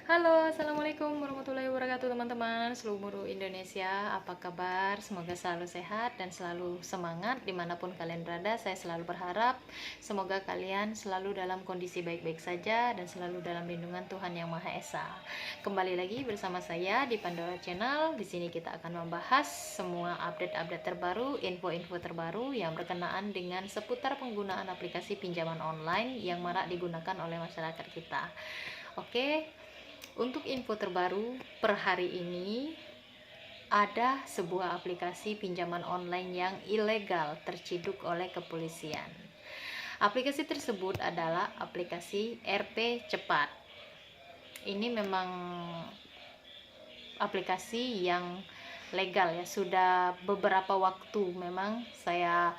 Halo, assalamualaikum warahmatullahi wabarakatuh teman-teman seluruh Indonesia. Apa kabar? Semoga selalu sehat dan selalu semangat dimanapun kalian berada. Saya selalu berharap semoga kalian selalu dalam kondisi baik-baik saja dan selalu dalam lindungan Tuhan Yang Maha Esa. Kembali lagi bersama saya di Pandora Channel. Di sini kita akan membahas semua update-update terbaru, info-info terbaru yang berkenaan dengan seputar penggunaan aplikasi pinjaman online yang marak digunakan oleh masyarakat kita. Oke. Untuk info terbaru per hari ini, ada sebuah aplikasi pinjaman online yang ilegal terciduk oleh kepolisian. Aplikasi tersebut adalah aplikasi RP Cepat. Ini memang aplikasi yang legal ya, sudah beberapa waktu memang saya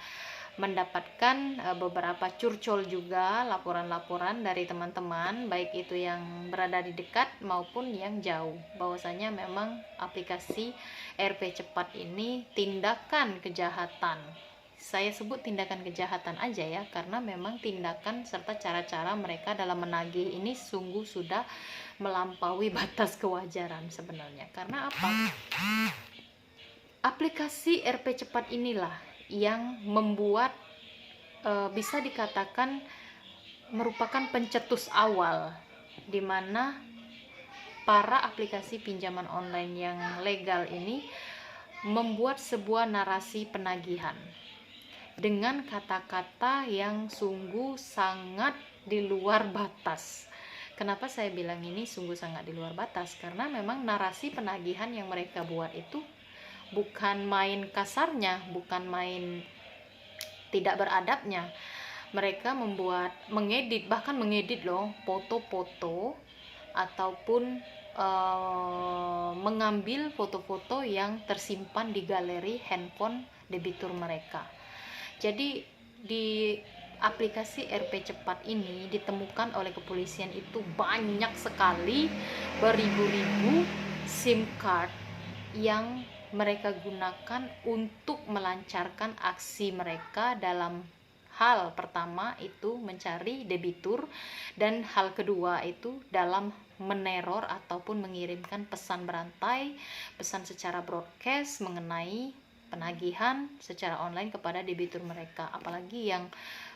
mendapatkan beberapa curcol juga laporan-laporan dari teman-teman, baik itu yang berada di dekat maupun yang jauh, bahwasanya memang aplikasi RP Cepat ini tindakan kejahatan. Saya sebut tindakan kejahatan aja ya, karena memang tindakan serta cara-cara mereka dalam menagih ini sungguh sudah melampaui batas kewajaran sebenarnya. Karena apa? Aplikasi RP Cepat inilah yang membuat bisa dikatakan merupakan pencetus awal di mana para aplikasi pinjaman online yang legal ini membuat sebuah narasi penagihan dengan kata-kata yang sungguh sangat di luar batas. Kenapa saya bilang ini sungguh sangat di luar batas? Karena memang narasi penagihan yang mereka buat itu bukan main kasarnya, bukan main tidak beradabnya. Mereka bahkan mengedit loh foto-foto ataupun mengambil foto-foto yang tersimpan di galeri handphone debitur mereka. Jadi di aplikasi RP Cepat ini ditemukan oleh kepolisian itu banyak sekali, beribu-ribu SIM card yang mereka gunakan untuk melancarkan aksi mereka. Dalam hal pertama itu mencari debitur, dan hal kedua itu dalam meneror ataupun mengirimkan pesan berantai, pesan secara broadcast mengenai penagihan secara online kepada debitur mereka. Apalagi yang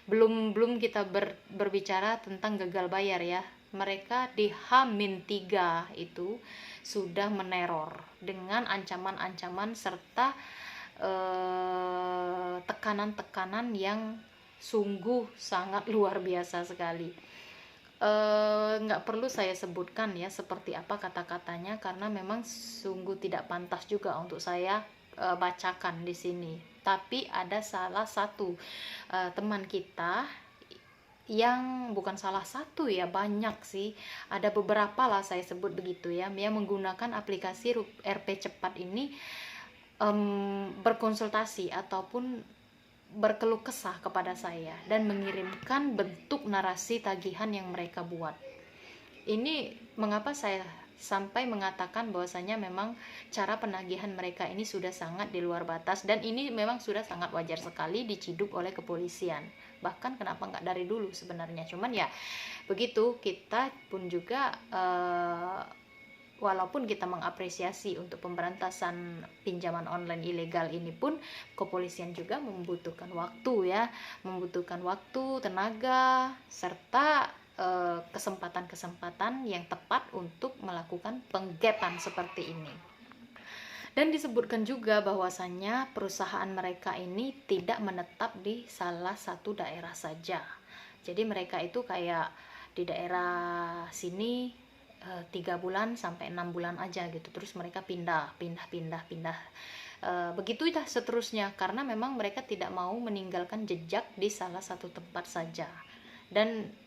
belum kita berbicara tentang gagal bayar ya, mereka di H-3 itu sudah meneror dengan ancaman-ancaman serta tekanan-tekanan yang sungguh sangat luar biasa sekali. Nggak perlu saya sebutkan ya seperti apa kata-katanya, karena memang sungguh tidak pantas juga untuk saya bacakan di sini. Tapi ada salah satu teman kita yang bukan salah satu ya, banyak sih, ada beberapa lah saya sebut begitu ya, yang menggunakan aplikasi RP Cepat ini berkonsultasi ataupun berkeluh kesah kepada saya dan mengirimkan bentuk narasi tagihan yang mereka buat. Ini mengapa saya sampai mengatakan bahwasanya memang cara penagihan mereka ini sudah sangat di luar batas, dan ini memang sudah sangat wajar sekali diciduk oleh kepolisian. Bahkan kenapa nggak dari dulu sebenarnya, cuman ya begitu, kita pun juga walaupun kita mengapresiasi untuk pemberantasan pinjaman online ilegal ini pun, kepolisian juga membutuhkan waktu ya, membutuhkan waktu, tenaga, serta kesempatan-kesempatan yang tepat untuk melakukan penggapan seperti ini. Dan disebutkan juga bahwasannya perusahaan mereka ini tidak menetap di salah satu daerah saja. Jadi mereka itu kayak di daerah sini 3 bulan sampai 6 bulan aja gitu, terus mereka pindah begitu dah seterusnya, karena memang mereka tidak mau meninggalkan jejak di salah satu tempat saja. Dan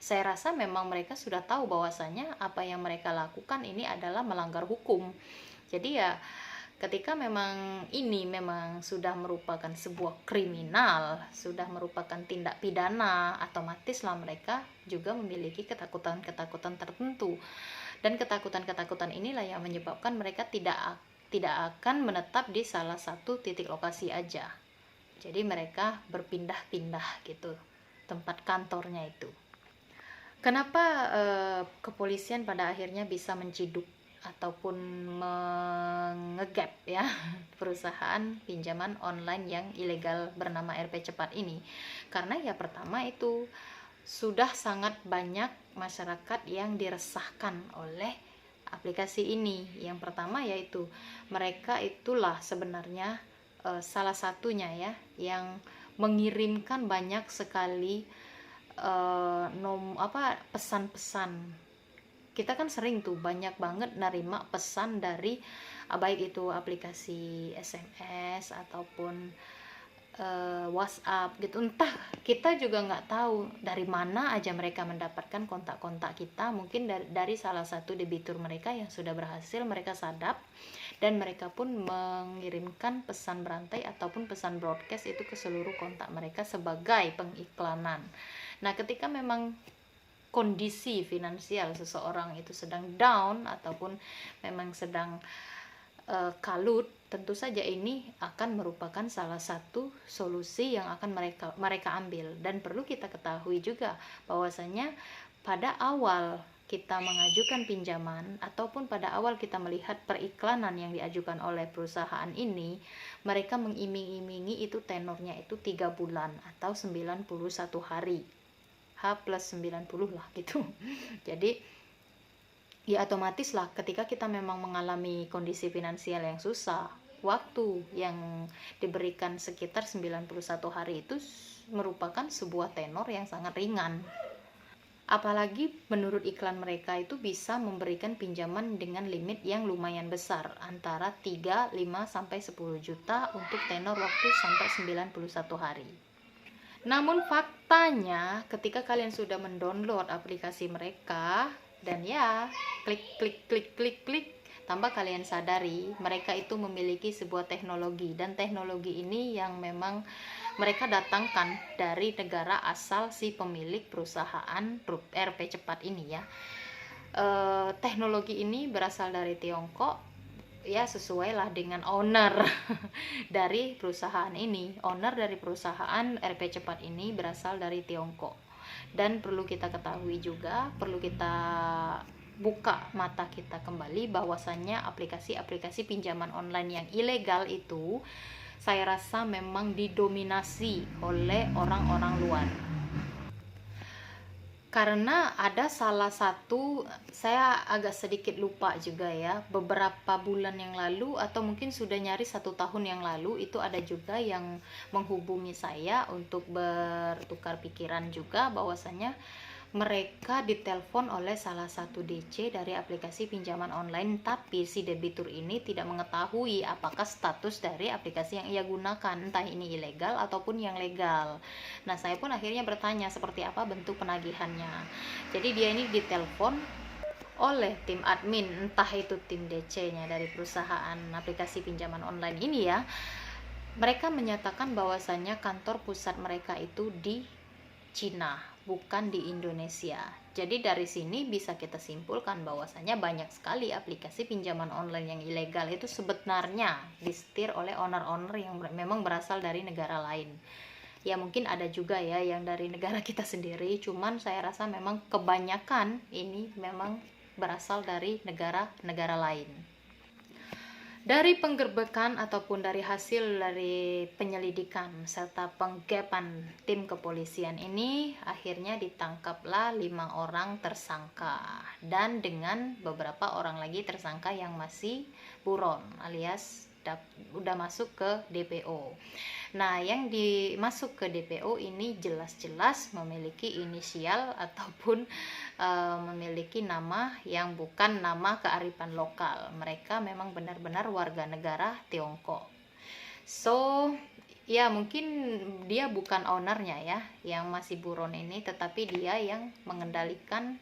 saya rasa memang mereka sudah tahu bahwasanya apa yang mereka lakukan ini adalah melanggar hukum. Jadi ya ketika memang ini memang sudah merupakan sebuah kriminal, sudah merupakan tindak pidana, otomatislah mereka juga memiliki ketakutan-ketakutan tertentu. Dan ketakutan-ketakutan inilah yang menyebabkan mereka tidak akan menetap di salah satu titik lokasi aja. Jadi mereka berpindah-pindah gitu tempat kantornya itu. Kenapa kepolisian pada akhirnya bisa menciduk ataupun mengegap ya perusahaan pinjaman online yang ilegal bernama RP Cepat ini. Karena ya pertama itu sudah sangat banyak masyarakat yang diresahkan oleh aplikasi ini. Yang pertama yaitu mereka itulah sebenarnya salah satunya ya yang mengirimkan banyak sekali pesan-pesan. Kita kan sering tuh banyak banget nerima pesan dari baik itu aplikasi SMS ataupun WhatsApp gitu. Entah, kita juga nggak tahu dari mana aja mereka mendapatkan kontak-kontak kita. Mungkin dari salah satu debitur mereka yang sudah berhasil mereka sadap, dan mereka pun mengirimkan pesan berantai ataupun pesan broadcast itu ke seluruh kontak mereka sebagai pengiklanan. Nah, ketika memang kondisi finansial seseorang itu sedang down ataupun memang sedang kalut, tentu saja ini akan merupakan salah satu solusi yang akan mereka ambil. Dan perlu kita ketahui juga bahwasanya pada awal kita mengajukan pinjaman ataupun pada awal kita melihat periklanan yang diajukan oleh perusahaan ini, mereka mengiming-imingi itu tenornya itu 3 bulan atau 91 hari. H plus 90 lah gitu. Jadi ya otomatis lah ketika kita memang mengalami kondisi finansial yang susah, waktu yang diberikan sekitar 91 hari itu merupakan sebuah tenor yang sangat ringan. Apalagi menurut iklan mereka itu bisa memberikan pinjaman dengan limit yang lumayan besar, antara 3, 5 sampai 10 juta untuk tenor waktu sampai 91 hari. Namun faktanya ketika kalian sudah mendownload aplikasi mereka dan ya klik tanpa kalian sadari mereka itu memiliki sebuah teknologi, dan teknologi ini yang memang mereka datangkan dari negara asal si pemilik perusahaan RP Cepat ini ya. Teknologi ini berasal dari Tiongkok ya, sesuai lah dengan owner dari perusahaan ini. Owner dari perusahaan RP Cepat ini berasal dari Tiongkok. Dan perlu kita ketahui juga, perlu kita buka mata kita kembali bahwasannya aplikasi-aplikasi pinjaman online yang ilegal itu saya rasa memang didominasi oleh orang-orang luar. Karena ada salah satu, saya agak sedikit lupa juga ya, beberapa bulan yang lalu atau mungkin sudah nyaris 1 tahun yang lalu, itu ada juga yang menghubungi saya untuk bertukar pikiran juga bahwasanya mereka ditelepon oleh salah satu DC dari aplikasi pinjaman online, tapi si debitur ini tidak mengetahui apakah status dari aplikasi yang ia gunakan, entah ini ilegal ataupun yang legal. Nah, saya pun akhirnya bertanya seperti apa bentuk penagihannya. Jadi dia ini ditelepon oleh tim admin, entah itu tim DC-nya dari perusahaan aplikasi pinjaman online ini ya. Mereka menyatakan bahwasannya kantor pusat mereka itu di Cina, bukan di Indonesia. Jadi dari sini bisa kita simpulkan bahwasanya banyak sekali aplikasi pinjaman online yang ilegal itu sebenarnya disetir oleh owner-owner yang memang berasal dari negara lain. Ya mungkin ada juga ya yang dari negara kita sendiri, cuman saya rasa memang kebanyakan ini memang berasal dari negara-negara lain. Dari penggerbekan ataupun dari hasil dari penyelidikan serta penggapan tim kepolisian ini, akhirnya ditangkaplah 5 orang tersangka, dan dengan beberapa orang lagi tersangka yang masih buron alias udah masuk ke DPO. Nah, yang dimasuk ke DPO ini jelas-jelas memiliki inisial ataupun memiliki nama yang bukan nama kearifan lokal. Mereka memang benar-benar warga negara Tiongkok. So, ya mungkin dia bukan ownernya ya, yang masih buron ini, tetapi dia yang mengendalikan,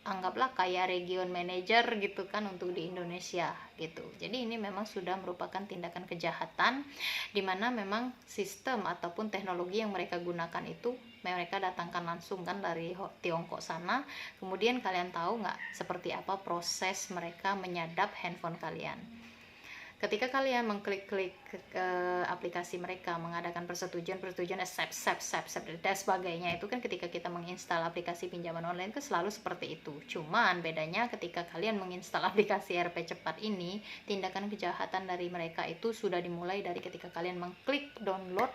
anggaplah kayak region manager gitu kan untuk di Indonesia gitu. Jadi ini memang sudah merupakan tindakan kejahatan, dimana memang sistem ataupun teknologi yang mereka gunakan itu mereka datangkan langsung kan dari Tiongkok sana. Kemudian kalian tahu nggak seperti apa proses mereka menyadap handphone kalian? Ketika kalian mengklik-klik ke aplikasi mereka, mengadakan persetujuan, accept dan sebagainya, itu kan ketika kita menginstal aplikasi pinjaman online itu selalu seperti itu. Cuman bedanya ketika kalian menginstal aplikasi RP Cepat ini, tindakan kejahatan dari mereka itu sudah dimulai dari ketika kalian mengklik download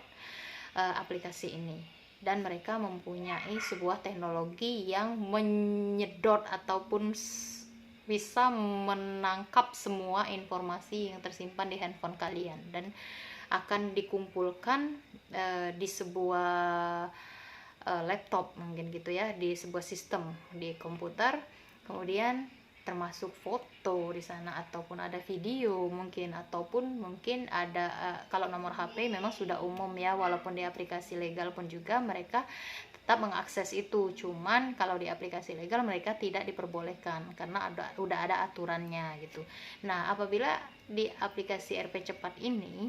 aplikasi ini. Dan mereka mempunyai sebuah teknologi yang menyedot ataupun bisa menangkap semua informasi yang tersimpan di handphone kalian dan akan dikumpulkan di sebuah laptop mungkin gitu ya, di sebuah sistem di komputer, kemudian termasuk foto di sana ataupun ada video mungkin, ataupun mungkin ada kalau nomor HP memang sudah umum ya, walaupun di aplikasi legal pun juga mereka tetap mengakses itu. Cuman kalau di aplikasi legal mereka tidak diperbolehkan karena udah ada aturannya gitu. Nah, apabila di aplikasi RP Cepat ini,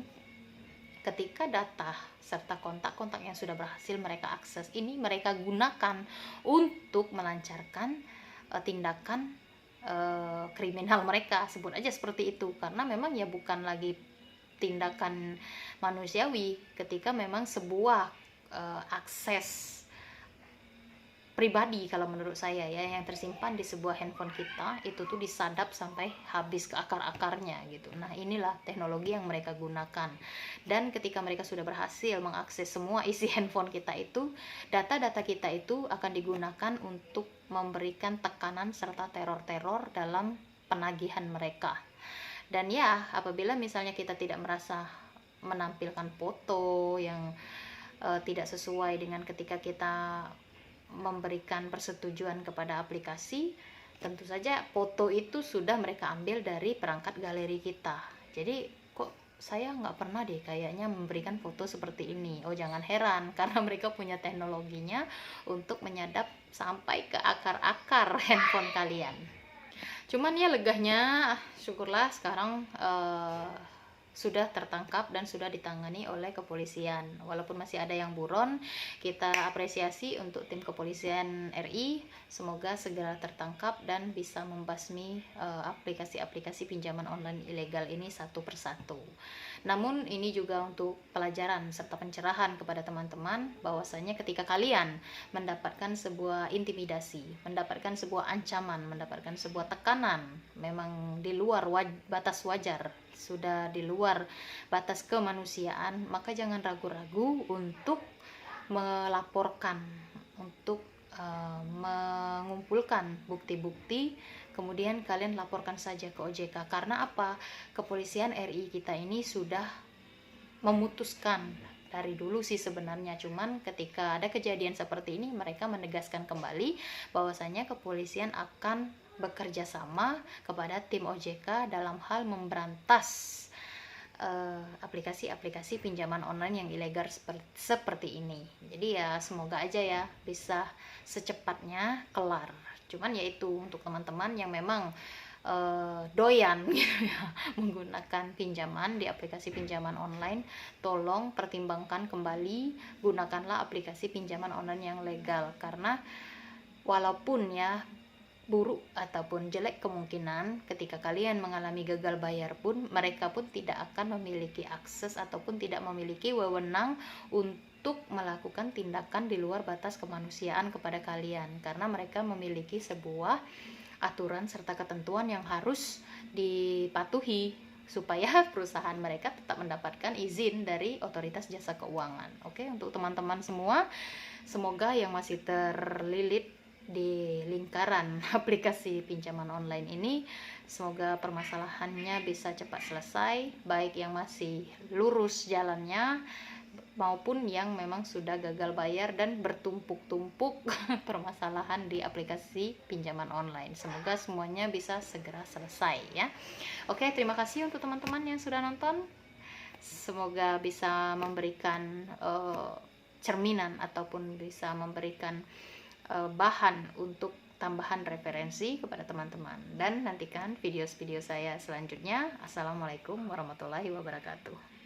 ketika data serta kontak-kontak yang sudah berhasil mereka akses ini mereka gunakan untuk melancarkan tindakan kriminal mereka, sebut aja seperti itu, karena memang ya bukan lagi tindakan manusiawi ketika memang sebuah akses pribadi, kalau menurut saya ya, yang tersimpan di sebuah handphone kita itu tuh disadap sampai habis ke akar-akarnya gitu. Nah, inilah teknologi yang mereka gunakan. Dan ketika mereka sudah berhasil mengakses semua isi handphone kita itu, data-data kita itu akan digunakan untuk memberikan tekanan serta teror-teror dalam penagihan mereka. Dan ya, apabila misalnya kita tidak merasa menampilkan foto yang tidak sesuai dengan ketika kita memberikan persetujuan kepada aplikasi, tentu saja foto itu sudah mereka ambil dari perangkat galeri kita. Jadi kok saya nggak pernah deh kayaknya memberikan foto seperti ini. Oh, jangan heran, karena mereka punya teknologinya untuk menyadap sampai ke akar-akar handphone kalian. Cuman ya legahnya, syukurlah sekarang sudah tertangkap dan sudah ditangani oleh kepolisian. Walaupun masih ada yang buron, kita apresiasi untuk tim kepolisian RI, semoga segera tertangkap dan bisa membasmi aplikasi-aplikasi pinjaman online ilegal ini satu persatu. Namun ini juga untuk pelajaran serta pencerahan kepada teman-teman bahwasanya ketika kalian mendapatkan sebuah intimidasi, mendapatkan sebuah ancaman, mendapatkan sebuah tekanan memang di luar batas wajar, sudah di luar batas kemanusiaan, maka jangan ragu-ragu untuk melaporkan, untuk mengumpulkan bukti-bukti, kemudian kalian laporkan saja ke OJK. Karena apa? Kepolisian RI kita ini sudah memutuskan dari dulu sih sebenarnya, cuman ketika ada kejadian seperti ini mereka menegaskan kembali bahwasanya kepolisian akan bekerja sama kepada tim OJK dalam hal memberantas aplikasi-aplikasi pinjaman online yang ilegal seperti ini. Jadi ya semoga aja ya bisa secepatnya kelar. Cuman yaitu untuk teman-teman yang memang doyan gitu ya, menggunakan pinjaman di aplikasi pinjaman online, tolong pertimbangkan kembali, gunakanlah aplikasi pinjaman online yang legal, karena walaupun ya buruk ataupun jelek kemungkinan ketika kalian mengalami gagal bayar pun, mereka pun tidak akan memiliki akses ataupun tidak memiliki wewenang untuk melakukan tindakan di luar batas kemanusiaan kepada kalian, karena mereka memiliki sebuah aturan serta ketentuan yang harus dipatuhi supaya perusahaan mereka tetap mendapatkan izin dari otoritas jasa keuangan. Oke, untuk teman-teman semua, semoga yang masih terlilit di lingkaran aplikasi pinjaman online ini, semoga permasalahannya bisa cepat selesai, baik yang masih lurus jalannya maupun yang memang sudah gagal bayar dan bertumpuk-tumpuk permasalahan di aplikasi pinjaman online. Semoga semuanya bisa segera selesai ya. Oke, terima kasih untuk teman-teman yang sudah nonton. Semoga bisa memberikan cerminan ataupun bisa memberikan bahan untuk tambahan referensi kepada teman-teman, dan nantikan video-video saya selanjutnya. Assalamualaikum warahmatullahi wabarakatuh.